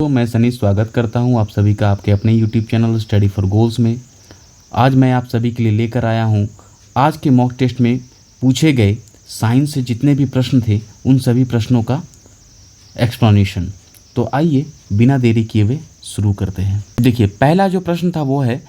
तो मैं सनी स्वागत करता हूं आप सभी का आपके अपने YouTube channel study for goals में। आज मैं आप सभी के लिए लेकर आया हूं आज के मॉक टेस्ट में पूछे गए साइंस से जितने भी प्रश्न थे उन सभी प्रश्नों का एक्सप्लेनेशन। तो आइए बिना देरी किए हुए शुरू करते हैं। देखिए, पहला जो प्रश्न था वो है,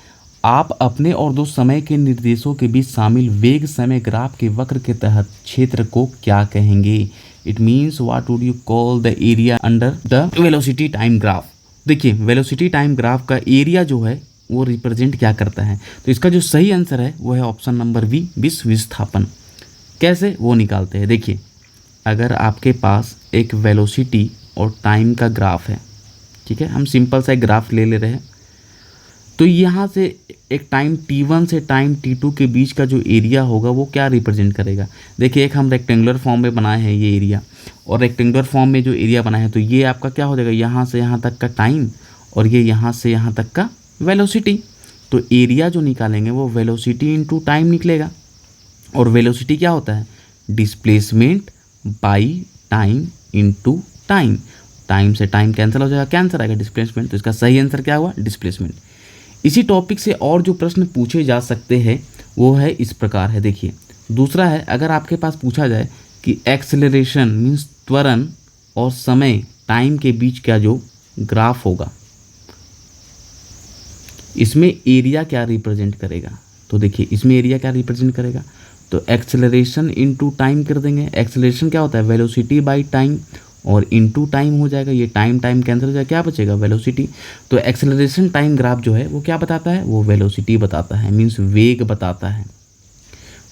आप अपने और दो समय के निर्देशों के बीच शामिल वेग समय ग्राफ के वक्र के तहत क्षेत्र को क्या कहेंगे? It means what would you call the area under the velocity time graph. देखिए, वेलोसिटी टाइम ग्राफ का एरिया जो है वो रिप्रेजेंट क्या करता है? तो इसका जो सही आंसर है वो है ऑप्शन नंबर बी, विस्थापन। कैसे वो निकालते हैं? देखिए, अगर आपके पास एक वेलोसिटी और टाइम का ग्राफ है, ठीक है, हम सिंपल सा एक ग्राफ ले रहे हैं, तो यहाँ से एक टाइम t1 से टाइम t2 के बीच का जो एरिया होगा वो क्या रिप्रेजेंट करेगा? देखिए, एक हम रेक्टेंगुलर फॉर्म में बनाए हैं ये एरिया, और रेक्टेंगुलर फॉर्म में जो एरिया बनाया है तो ये आपका क्या हो जाएगा, यहाँ से यहाँ तक का टाइम और ये यहाँ से यहाँ तक का वेलोसिटी। तो एरिया जो निकालेंगे वो वेलोसिटी इंटू टाइम निकलेगा, और वेलोसिटी क्या होता है? Displacement by time into time. Time से टाइम कैंसिल हो जाएगा, कैंसिल आएगा डिस्प्लेसमेंट। तो इसका सही आंसर क्या हुआ? डिस्प्लेसमेंट। इसी टॉपिक से और जो प्रश्न पूछे जा सकते हैं वो है इस प्रकार है। देखिए, दूसरा है, अगर आपके पास पूछा जाए कि एक्सेलरेशन मीन्स त्वरण और समय टाइम के बीच का जो ग्राफ होगा, इसमें एरिया क्या रिप्रेजेंट करेगा? तो देखिए, इसमें एरिया क्या रिप्रेजेंट करेगा? तो एक्सेलरेशन इनटू टाइम कर देंगे। एक्सेलरेशन क्या होता है? वेलोसिटी बाई टाइम, और इनटू टाइम हो जाएगा, ये टाइम टाइम कैंसिल हो जाएगा, क्या बचेगा? वेलोसिटी। तो एक्सेलरेशन टाइम ग्राफ जो है वो क्या बताता है? वो वेलोसिटी बताता है, मीन्स वेग बताता है।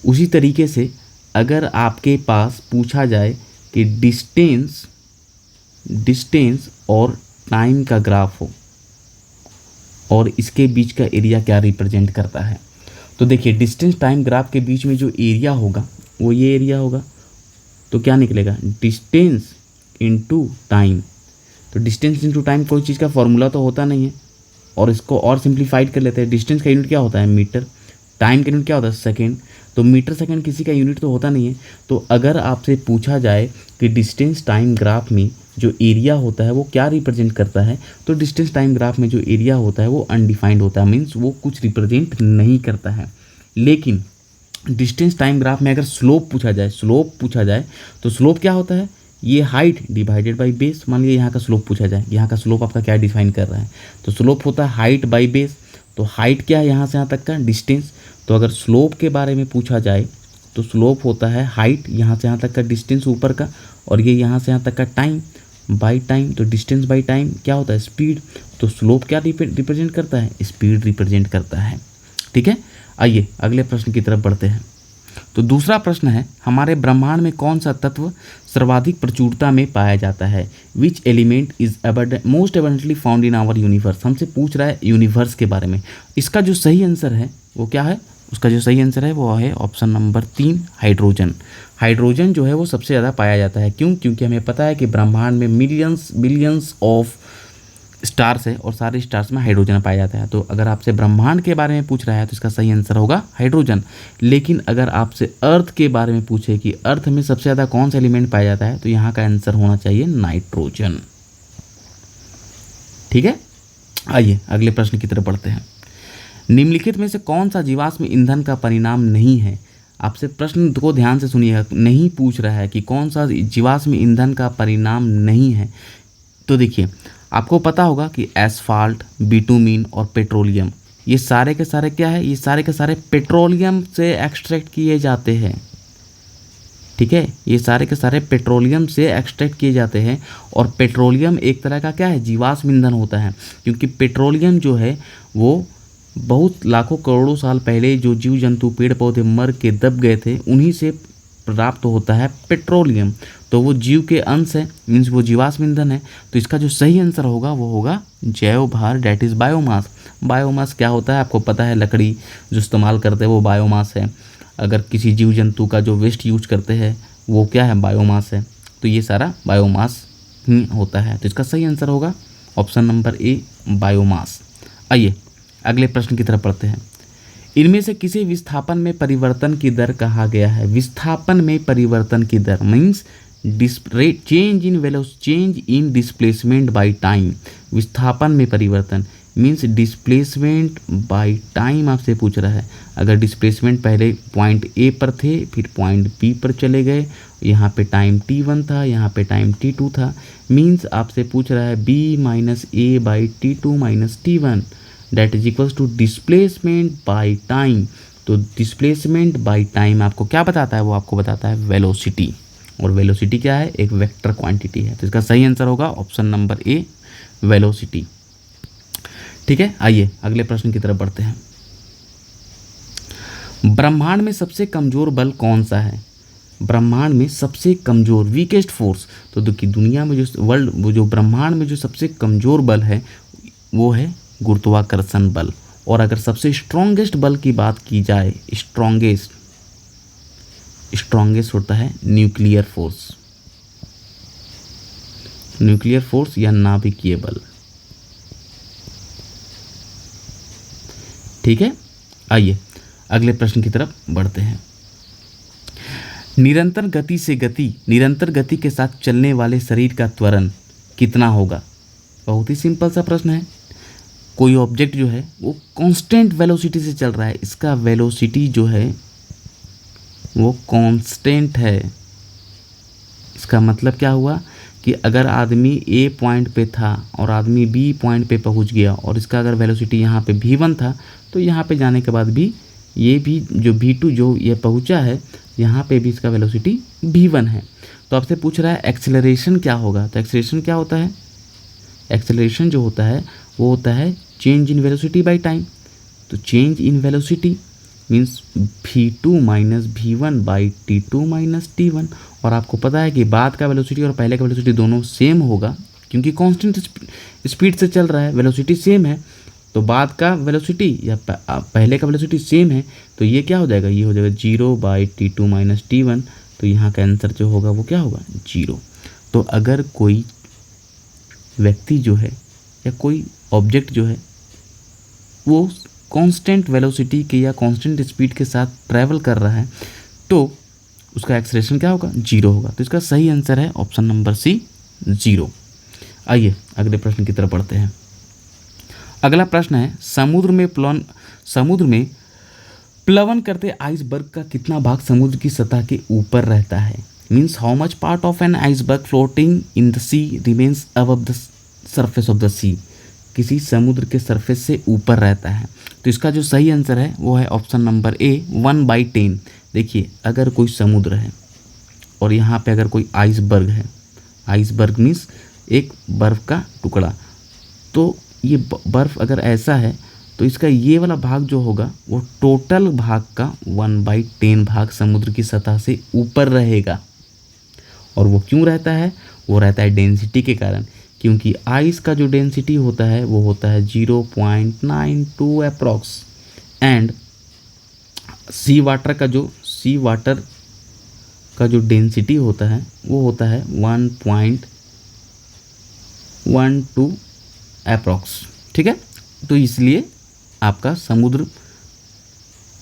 उसी तरीके से अगर आपके पास पूछा जाए कि डिस्टेंस और टाइम का ग्राफ हो और इसके बीच का एरिया क्या रिप्रेजेंट करता है, तो देखिए, डिस्टेंस टाइम ग्राफ के बीच में जो एरिया होगा वो ये एरिया होगा। तो क्या निकलेगा? Distance into time. तो डिस्टेंस इंटू टाइम कोई चीज़ का फॉर्मूला तो होता नहीं है, और इसको और सिंप्लीफाइड कर लेते हैं। डिस्टेंस का यूनिट क्या होता है? मीटर। टाइम का यूनिट क्या होता है? सेकेंड। तो मीटर सेकेंड किसी का यूनिट तो होता नहीं है। तो अगर आपसे पूछा जाए कि डिस्टेंस टाइम ग्राफ में जो एरिया होता है वो क्या रिप्रेजेंट करता है, तो डिस्टेंस टाइम ग्राफ में जो एरिया होता है वो अनडिफाइंड होता है, मीन्स वो कुछ रिप्रेजेंट नहीं करता है। लेकिन डिस्टेंस टाइम ग्राफ में अगर स्लोप पूछा जाए तो स्लोप क्या होता है? ये हाइट डिवाइडेड बाई बेस। मान लीजिए यहाँ का स्लोप पूछा जाए, यहाँ का स्लोप आपका क्या डिफाइन कर रहा है? तो स्लोप होता है हाइट बाई बेस। तो हाइट क्या है? यहाँ से यहाँ तक का डिस्टेंस। तो अगर स्लोप के बारे में पूछा जाए तो स्लोप होता है हाइट, यहाँ से यहाँ तक का डिस्टेंस ऊपर का, और ये यहाँ से यहाँ तक का टाइम बाई टाइम। तो डिस्टेंस बाई टाइम क्या होता है? स्पीड। तो स्लोप क्या रिप्रेजेंट करता है? स्पीड रिप्रेजेंट करता है। ठीक है, आइए अगले प्रश्न की तरफ बढ़ते हैं। तो दूसरा प्रश्न है, हमारे ब्रह्मांड में कौन सा तत्व सर्वाधिक प्रचुरता में पाया जाता है? Which element is most abundantly found in our universe. हमसे पूछ रहा है यूनिवर्स के बारे में। इसका जो सही आंसर है वो क्या है? उसका जो सही आंसर है वो है ऑप्शन नंबर 3, हाइड्रोजन। हाइड्रोजन जो है वो सबसे ज़्यादा पाया जाता है। क्यों? क्योंकि हमें पता है कि ब्रह्मांड में बिलियंस ऑफ स्टार्स है, और सारे स्टार्स में हाइड्रोजन पाया जाता है। तो अगर आपसे ब्रह्मांड के बारे में पूछ रहा है तो इसका सही आंसर होगा हाइड्रोजन। लेकिन अगर आपसे अर्थ के बारे में पूछे कि अर्थ में सबसे ज़्यादा कौन सा एलिमेंट पाया जाता है, तो यहाँ का आंसर होना चाहिए नाइट्रोजन। ठीक है, आइए अगले प्रश्न की तरफ बढ़ते हैं। निम्नलिखित में से कौन सा जीवाश्म ईंधन का परिणाम नहीं है? आपसे प्रश्न को ध्यान से सुनिएगा, नहीं पूछ रहा है कि कौन सा जीवाश्म ईंधन का परिणाम नहीं है। तो देखिए, आपको पता होगा कि एस्फाल्ट, बिटुमिन और पेट्रोलियम, ये सारे के सारे क्या है? ये सारे के सारे पेट्रोलियम से एक्सट्रैक्ट किए जाते हैं। ठीक है, ये सारे के सारे पेट्रोलियम से एक्सट्रैक्ट किए जाते हैं, और पेट्रोलियम एक तरह का क्या है? जीवाश्म ईंधन होता है। क्योंकि पेट्रोलियम जो है वो बहुत लाखों करोड़ों साल पहले जो जीव जंतु पेड़ पौधे मर के दब गए थे उन्हीं से प्राप्त होता है पेट्रोलियम। तो वो जीव के अंश है, मीन्स वो जीवाश्म ईंधन है। तो इसका जो सही आंसर होगा वो होगा जैव भार, डेट इज़ बायोमास। बायोमास क्या होता है? आपको पता है, लकड़ी जो इस्तेमाल करते हैं वो बायोमास है। अगर किसी जीव जंतु का जो वेस्ट यूज करते हैं वो क्या है? बायोमास है। तो ये सारा बायोमास ही होता है। तो इसका सही आंसर होगा ऑप्शन नंबर ए, बायोमास। आइए अगले प्रश्न की तरफ पढ़ते हैं। इनमें से किसी विस्थापन में परिवर्तन की दर कहा गया है? विस्थापन में परिवर्तन की दर means change in displacement by time, विस्थापन में परिवर्तन, मीन्स डिस्प्लेसमेंट बाय टाइम आपसे पूछ रहा है। अगर डिस्प्लेसमेंट पहले पॉइंट ए पर थे, फिर पॉइंट बी पर चले गए, यहाँ पे टाइम t1 था, यहाँ पे टाइम t2 था, मीन्स आपसे पूछ रहा है b minus a by t2 minus t1 that is equals to displacement by time. तो डिस्प्लेसमेंट बाय टाइम आपको क्या बताता है, वो आपको बताता है वेलोसिटी, और वेलोसिटी क्या है, एक वेक्टर क्वांटिटी है। तो इसका सही आंसर होगा ऑप्शन नंबर ए, वेलोसिटी। ठीक है, आइए अगले प्रश्न की तरफ बढ़ते हैं। ब्रह्मांड में सबसे कमजोर बल कौन सा है? ब्रह्मांड में सबसे कमजोर, वीकेस्ट फोर्स, तो दुनिया में जो ब्रह्मांड में जो सबसे कमजोर बल है वो है गुरुत्वाकर्षण बल। और अगर सबसे स्ट्रॉन्गेस्ट बल की बात की जाए, स्ट्रॉन्गेस्ट होता है न्यूक्लियर फोर्स या नाभिकीय बल। ठीक है, आइए अगले प्रश्न की तरफ बढ़ते हैं। निरंतर गति के साथ चलने वाले शरीर का त्वरण कितना होगा? बहुत ही सिंपल सा प्रश्न है। कोई ऑब्जेक्ट जो है वो कांस्टेंट वेलोसिटी से चल रहा है, इसका वेलोसिटी जो है वो कांस्टेंट है। इसका मतलब क्या हुआ कि अगर आदमी ए पॉइंट पे था और आदमी बी पॉइंट पे पहुंच गया और इसका अगर वेलोसिटी यहाँ पे v1 था, तो यहाँ पे जाने के बाद भी ये भी जो v2 जो ये पहुँचा है, यहाँ पे भी इसका वेलोसिटी v1 है। तो आपसे पूछ रहा है एक्सेलरेशन क्या होगा? तो एक्सेलरेशन क्या होता है? एक्सेलरेशन जो होता है वो होता है change in velocity by time. तो change in velocity means v2 minus v1 by t2 minus t1। और आपको पता है कि बाद का वेलोसिटी और पहले का वेलोसिटी दोनों सेम होगा, क्योंकि कांस्टेंट स्पीड से चल रहा है, वेलोसिटी सेम है। तो बाद का वेलोसिटी या पहले का वेलोसिटी सेम है, तो ये क्या हो जाएगा, ये हो जाएगा 0 बाई t2 माइनस t1। तो यहाँ का आंसर जो होगा वो क्या होगा, 0। तो अगर कोई व्यक्ति जो है या कोई ऑब्जेक्ट जो है वो कांस्टेंट वेलोसिटी के या कांस्टेंट स्पीड के साथ ट्रैवल कर रहा है, तो उसका एक्सेलरेशन क्या होगा, 0 होगा। तो इसका सही आंसर है ऑप्शन नंबर सी, 0। आइए अगले प्रश्न की तरफ बढ़ते हैं। अगला प्रश्न है, समुद्र में प्लवन करते आइसबर्ग का कितना भाग समुद्र की सतह के ऊपर रहता है? Means how much part of an iceberg floating in the sea remains above the surface of the sea. किसी समुद्र के सरफेस से ऊपर रहता है। तो इसका जो सही आंसर है वो है ऑप्शन नंबर ए, 1/10। देखिए, अगर कोई समुद्र है और यहाँ पे अगर कोई आइसबर्ग है, आइसबर्ग मीन्स एक बर्फ़ का टुकड़ा, तो ये बर्फ़ अगर ऐसा है तो इसका ये वाला भाग जो होगा वो टोटल भाग का 1/10 भाग समुद्र की सतह से ऊपर रहेगा। और वो क्यों रहता है? वो रहता है डेंसिटी के कारण, क्योंकि आइस का जो डेंसिटी होता है वो होता है 0.92 अप्रॉक्स, एंड सी वाटर का जो डेंसिटी होता है वो होता है 1.12 अप्रॉक्स। ठीक है, तो इसलिए आपका समुद्र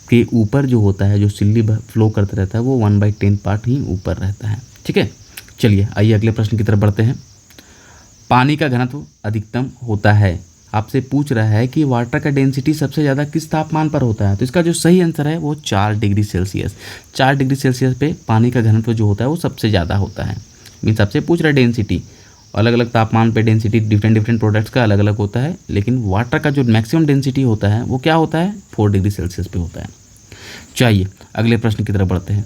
के ऊपर जो होता है, जो सिल्ली फ्लो करता रहता है, वो 1/10 पार्ट ही ऊपर रहता है। ठीक है, चलिए आइए अगले प्रश्न की तरफ बढ़ते हैं। पानी का घनत्व अधिकतम होता है, आपसे पूछ रहा है कि वाटर का डेंसिटी सबसे ज़्यादा किस तापमान पर होता है? तो इसका जो सही आंसर है वो 4 डिग्री सेल्सियस। 4 डिग्री सेल्सियस पे पानी का घनत्व जो होता है वो सबसे ज़्यादा होता है। मीन्स आपसे पूछ रहा है डेंसिटी, अलग अलग तापमान पे डेंसिटी डिफरेंट प्रोडक्ट्स का अलग अलग होता है, लेकिन वाटर का जो मैक्सिमम डेंसिटी होता है वो क्या होता है, 4 डिग्री सेल्सियस पे होता है। चाहिए अगले प्रश्न की तरफ बढ़ते हैं।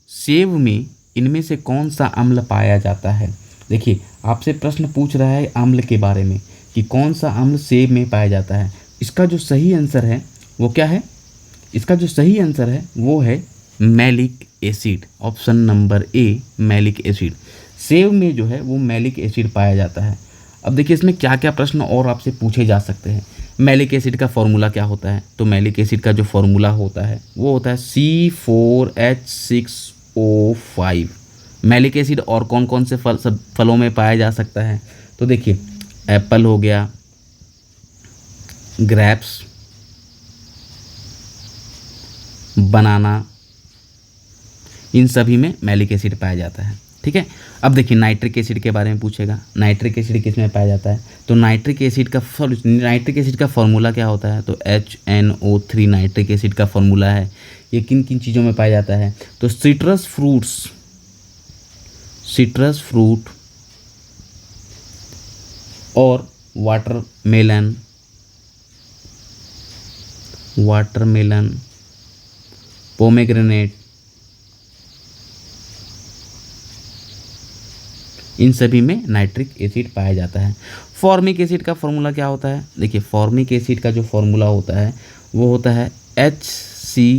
सेब में इनमें से कौन सा अम्ल पाया जाता है? देखिए, आपसे प्रश्न पूछ रहा है अम्ल के बारे में कि कौन सा अम्ल सेब में पाया जाता है। इसका जो सही आंसर है वो क्या है? इसका जो सही आंसर है वो है malic acid, option number A, malic acid. सेब में जो है वो मैलिक एसिड पाया जाता है। अब देखिए इसमें क्या क्या प्रश्न और आपसे पूछे जा सकते हैं। मैलिक एसिड का फॉर्मूला क्या होता है? तो मैलिक एसिड का जो फॉर्मूला होता है वो होता है C4H6O5। मैलिक एसिड और कौन कौन से फलों में पाया जा सकता है? तो देखिए, एप्पल हो गया, ग्रेप्स, बनाना, इन सभी में मैलिक एसिड पाया जाता है। ठीक है, अब देखिए नाइट्रिक एसिड के बारे में पूछेगा। नाइट्रिक एसिड किस में पाया जाता है? तो नाइट्रिक एसिड का फॉर्मूला क्या होता है? तो HNO3 नाइट्रिक एसिड का फॉर्मूला है। ये किन किन चीज़ों में पाया जाता है? तो सिट्रस फ्रूट और वाटरमेलन, पोमेग्रेनेट, इन सभी में नाइट्रिक एसिड पाया जाता है। फॉर्मिक एसिड का फॉर्मूला क्या होता है? देखिए फॉर्मिक एसिड का जो फॉर्मूला होता है वो होता है HCOOH।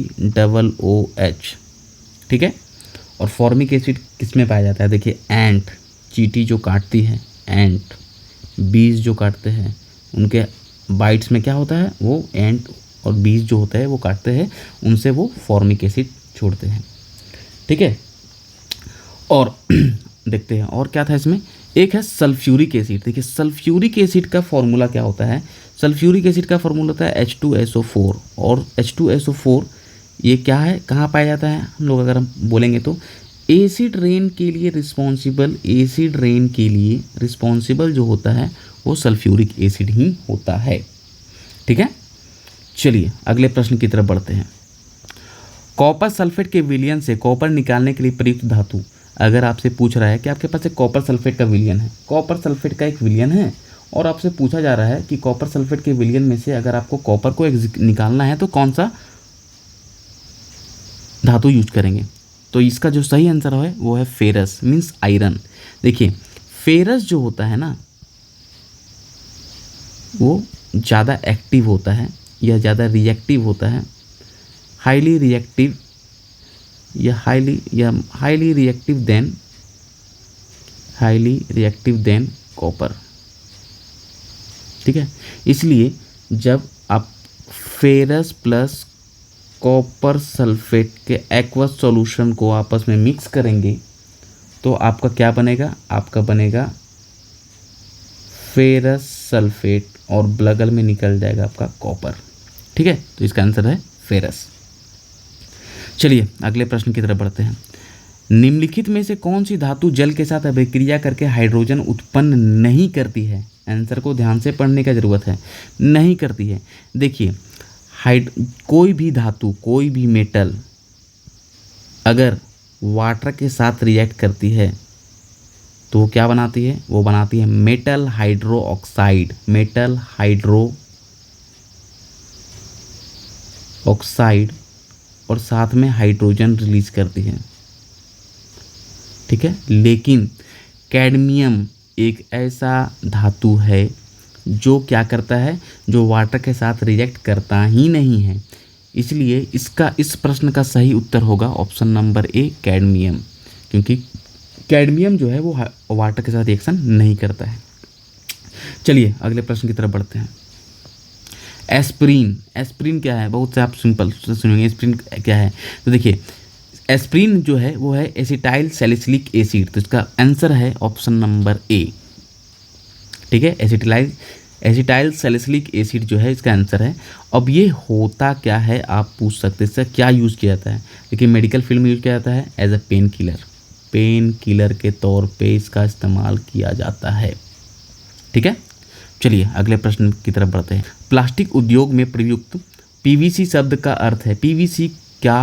ठीक है, और फॉर्मिक एसिड किस में पाया जाता है? देखिए एंट, चींटी जो काटती है, एंट बीज जो काटते हैं उनके बाइट्स में क्या होता है? वो एंट और बीज जो होते हैं वो काटते हैं, उनसे वो फॉर्मिक एसिड छोड़ते हैं। ठीक है, और देखते हैं और क्या था इसमें। एक है सल्फ्यूरिक एसिड। देखिए सल्फ्यूरिक एसिड का फॉर्मूला क्या होता है? सल्फ्यूरिक एसिड का फॉर्मूला होता है H2SO4। और H2SO4 ये क्या है, कहाँ पाया जाता है? हम लोग अगर हम बोलेंगे तो एसिड रेन के लिए रिस्पॉन्सिबल जो होता है वो सल्फ्यूरिक एसिड ही होता है। ठीक है, चलिए अगले प्रश्न की तरफ बढ़ते हैं। कॉपर सल्फेट के विलयन से कॉपर निकालने के लिए प्रयुक्त धातु। अगर आपसे पूछ रहा है कि आपके पास एक कॉपर सल्फेट का विलयन है, कॉपर सल्फेट का एक विलयन है, और आपसे पूछा जा रहा है कि कॉपर सल्फेट के विलयन में से अगर आपको कॉपर को निकालना है तो कौन सा धातु यूज करेंगे? तो इसका जो सही आंसर है वो है फेरस, मीन्स आयरन। देखिए फेरस जो होता है ना वो ज़्यादा एक्टिव होता है या ज़्यादा रिएक्टिव होता है, हाईली रिएक्टिव देन कॉपर। ठीक है, इसलिए जब आप फेरस प्लस कॉपर सल्फेट के एक्वस सॉल्यूशन को आपस में मिक्स करेंगे तो आपका क्या बनेगा? आपका बनेगा फेरस सल्फेट और बगल में निकल जाएगा आपका कॉपर। ठीक है, तो इसका आंसर है फेरस। चलिए अगले प्रश्न की तरफ बढ़ते हैं। निम्नलिखित में से कौन सी धातु जल के साथ अभिक्रिया करके हाइड्रोजन उत्पन्न नहीं करती है? आंसर को ध्यान से पढ़ने का ज़रूरत है। नहीं करती है, देखिए कोई भी धातु, कोई भी मेटल अगर वाटर के साथ रिएक्ट करती है तो वो क्या बनाती है? वो बनाती है मेटल हाइड्रो ऑक्साइड और साथ में हाइड्रोजन रिलीज करती है। ठीक है, लेकिन कैडमियम एक ऐसा धातु है जो क्या करता है? जो वाटर के साथ रिएक्ट करता ही नहीं है। इसलिए इस प्रश्न का सही उत्तर होगा ऑप्शन नंबर ए, कैडमियम, क्योंकि कैडमियम जो है वो वाटर के साथ रिएक्शन नहीं करता है। चलिए अगले प्रश्न की तरफ बढ़ते हैं। एस्प्रिन क्या है? बहुत से आप सिंपल सुनेंगे एस्प्रिन क्या है। तो देखिए एस्प्रिन जो है वो है एसिटाइल सैलिसिलिक एसिड, तो इसका आंसर है ऑप्शन नंबर ए। ठीक है, एसिटाइल सैलिसिलिक एसिड जो है इसका आंसर है। अब ये होता क्या है आप पूछ सकते हैं, इसका क्या यूज़ किया जाता है? देखिए मेडिकल फील्ड में यूज़ किया जाता है एज अ पेन किलर के तौर पे इसका इस्तेमाल किया जाता है। ठीक है, चलिए अगले प्रश्न की तरफ बढ़ते हैं। प्लास्टिक उद्योग में प्रयुक्त पीवीसी शब्द का अर्थ है। पीवीसी क्या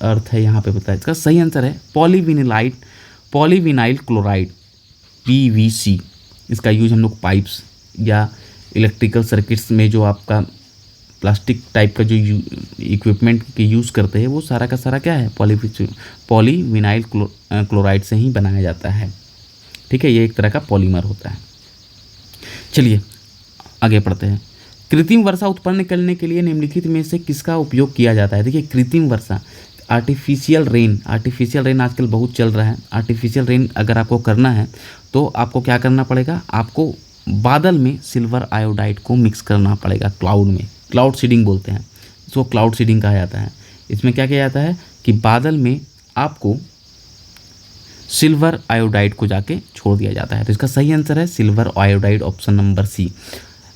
अर्थ है यहाँ पे बताया? इसका सही आंसर है पॉलीविनाइल क्लोराइड, पीवीसी। इसका यूज हम लोग पाइप्स या इलेक्ट्रिकल सर्किट्स में जो आपका प्लास्टिक टाइप का जो इक्विपमेंट के यूज़ करते हैं वो सारा का सारा क्या है? पॉलीविनाइल क्लोराइड से ही बनाया जाता है। ठीक है, ये एक तरह का पॉलीमर होता है। चलिए आगे पढ़ते हैं। कृत्रिम वर्षा उत्पन्न करने के लिए निम्नलिखित में से किसका उपयोग किया जाता है? देखिए कृत्रिम वर्षा, आर्टिफिशियल रेन आजकल बहुत चल रहा है। आर्टिफिशियल रेन अगर आपको करना है तो आपको क्या करना पड़ेगा? आपको बादल में सिल्वर आयोडाइड को मिक्स करना पड़ेगा, क्लाउड सीडिंग बोलते हैं इसको, क्लाउड सीडिंग कहा जाता है। इसमें क्या किया जाता है कि बादल में आपको सिल्वर आयोडाइड को जाके छोड़ दिया जाता है। तो इसका सही आंसर है silver iodide, option number C.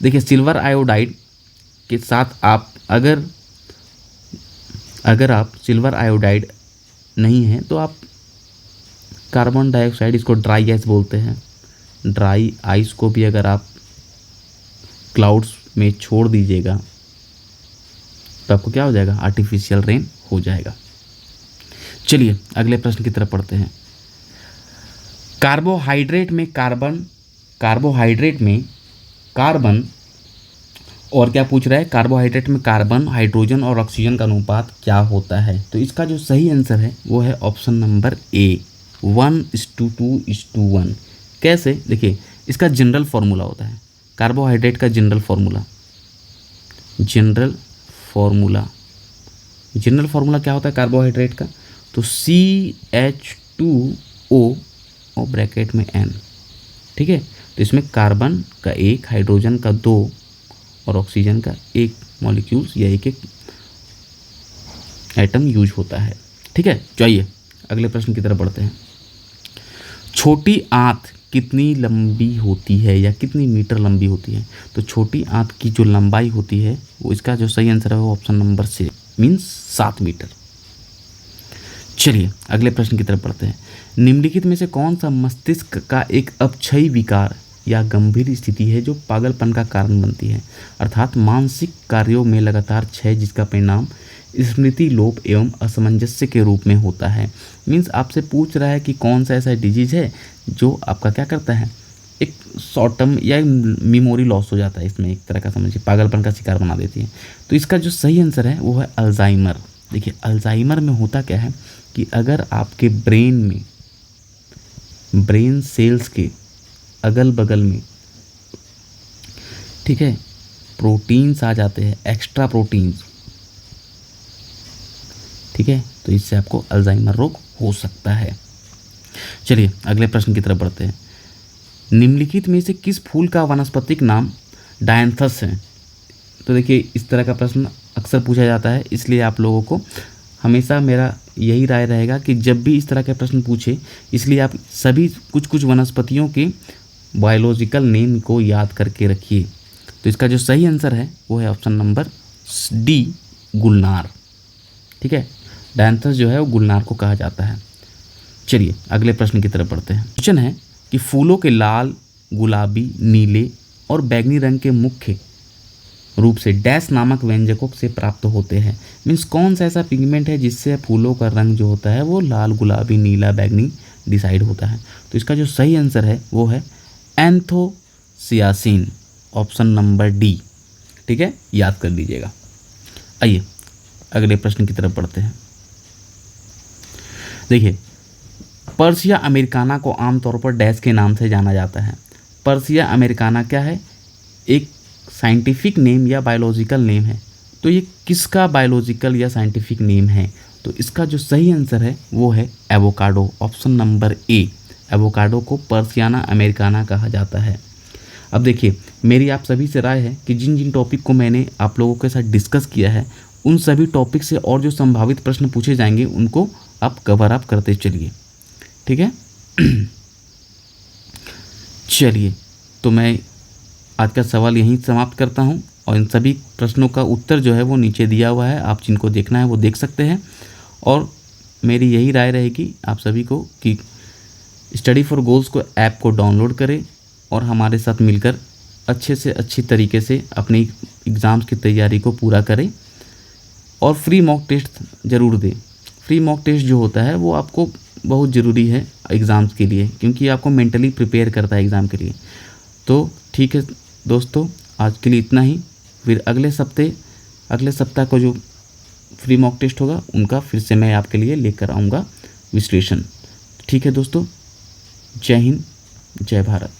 देखिए सिल्वर आयोडाइड के साथ आप अगर आप सिल्वर आयोडाइड नहीं है तो आप कार्बन डाइऑक्साइड, इसको ड्राई गैस बोलते हैं, ड्राई आइस को भी अगर आप क्लाउड्स में छोड़ दीजिएगा तो आपको क्या हो जाएगा, आर्टिफिशियल रेन हो जाएगा। चलिए अगले प्रश्न की तरफ पढ़ते हैं। कार्बोहाइड्रेट में कार्बन और क्या पूछ रहा है, कार्बोहाइड्रेट में कार्बन, हाइड्रोजन और ऑक्सीजन का अनुपात क्या होता है? तो इसका जो सही आंसर है वो है ऑप्शन नंबर ए, 1:2:1। कैसे, देखिए इसका जनरल फार्मूला होता है, कार्बोहाइड्रेट का जनरल फार्मूला क्या होता है कार्बोहाइड्रेट का, तो CH2O और ब्रैकेट में N, ठीक है। तो इसमें कार्बन का 1, हाइड्रोजन का 2 और ऑक्सीजन का 1 मॉलिक्यूल्स या एक एटम यूज होता है, ठीक है। चलिए अगले प्रश्न की तरफ बढ़ते हैं। छोटी आंत कितनी लंबी होती है या कितनी मीटर लंबी होती है? तो छोटी आंत की जो लंबाई होती है वो, इसका जो सही आंसर है वो option number C means 7 metre. चलिए अगले प्रश्न की तरफ बढ़ते हैं। निम्नलिखित में से कौन सा मस्तिष्क का एक अपक्षयी विकार या गंभीर स्थिति है जो पागलपन का कारण बनती है, अर्थात मानसिक कार्यों में लगातार क्षय जिसका परिणाम स्मृति लोप एवं असमंजस्य के रूप में होता है? मीन्स आपसे पूछ रहा है कि कौन सा ऐसा डिजीज है जो आपका क्या करता है, एक शॉर्ट टर्म या मेमोरी लॉस हो जाता है, इसमें एक तरह का समझिए पागलपन का शिकार बना देती है। तो इसका जो सही आंसर है वो है अल्जाइमर। देखिए अल्जाइमर में होता क्या है कि अगर आपके ब्रेन सेल्स के अगल बगल में, ठीक है, प्रोटीन्स आ जाते हैं, एक्स्ट्रा प्रोटीन्स, ठीक है, तो इससे आपको अल्जाइमर रोग हो सकता है। चलिए अगले प्रश्न की तरफ बढ़ते हैं। निम्नलिखित में से किस फूल का वानस्पतिक नाम डायंथस है? तो देखिए इस तरह का प्रश्न अक्सर पूछा जाता है, इसलिए आप लोगों को हमेशा मेरा यही राय रहेगा कि जब भी इस तरह के प्रश्न पूछे, इसलिए आप सभी कुछ वनस्पतियों के बायोलॉजिकल नेम को याद करके रखिए। तो इसका जो सही आंसर है वो है ऑप्शन नंबर D, गुलनार, ठीक है। डायंथस जो है वो गुलनार को कहा जाता है। चलिए अगले प्रश्न की तरफ बढ़ते हैं। क्वेश्चन है कि फूलों के लाल, गुलाबी, नीले और बैंगनी रंग के मुख्य रूप से डैश नामक व्यंजकों से प्राप्त होते हैं। मीन्स कौन सा ऐसा पिगमेंट है जिससे फूलों का रंग जो होता है वो लाल, गुलाबी, नीला, बैंगनी डिसाइड होता है? तो इसका जो सही आंसर है वो है एंथोसियासिन, ऑप्शन नंबर D, ठीक है, याद कर लीजिएगा। आइए अगले प्रश्न की तरफ बढ़ते हैं। देखिए पर्सिया अमेरिकाना को आमतौर पर डैश के नाम से जाना जाता है। पर्सिया अमेरिकाना क्या है, एक साइंटिफिक नेम या बायोलॉजिकल नेम है। तो ये किसका बायोलॉजिकल या साइंटिफिक नेम है? तो इसका जो सही आंसर है वो है avocado, option number A। Avocado को पर्सियाना अमेरिकाना कहा जाता है। अब देखिए मेरी आप सभी से राय है कि जिन जिन टॉपिक को मैंने आप लोगों के साथ डिस्कस किया है, उन सभी टॉपिक से और जो संभावित प्रश्न पूछे जाएंगे उनको आप कवर अप करते चलिए, ठीक है। चलिए तो मैं आज का सवाल यहीं समाप्त करता हूं और इन सभी प्रश्नों का उत्तर जो है वो नीचे दिया हुआ है, आप जिनको देखना है वो देख सकते हैं। और मेरी यही राय रहेगी आप सभी को कि स्टडी फॉर गोल्स को ऐप को डाउनलोड करें और हमारे साथ मिलकर अच्छे से अच्छी तरीके से अपनी एग्ज़ाम्स की तैयारी को पूरा करें और फ्री मॉक टेस्ट ज़रूर दें। फ्री मॉक टेस्ट जो होता है वो आपको बहुत ज़रूरी है एग्ज़ाम्स के लिए, क्योंकि आपको मेंटली प्रिपेयर करता है एग्ज़ाम के लिए। तो ठीक है दोस्तों, आज के लिए इतना ही। फिर अगले सप्ताह को जो फ्री मॉक टेस्ट होगा उनका फिर से मैं आपके लिए लेकर आऊँगा विश्लेषण। ठीक है दोस्तों, जय हिंद, जय भारत।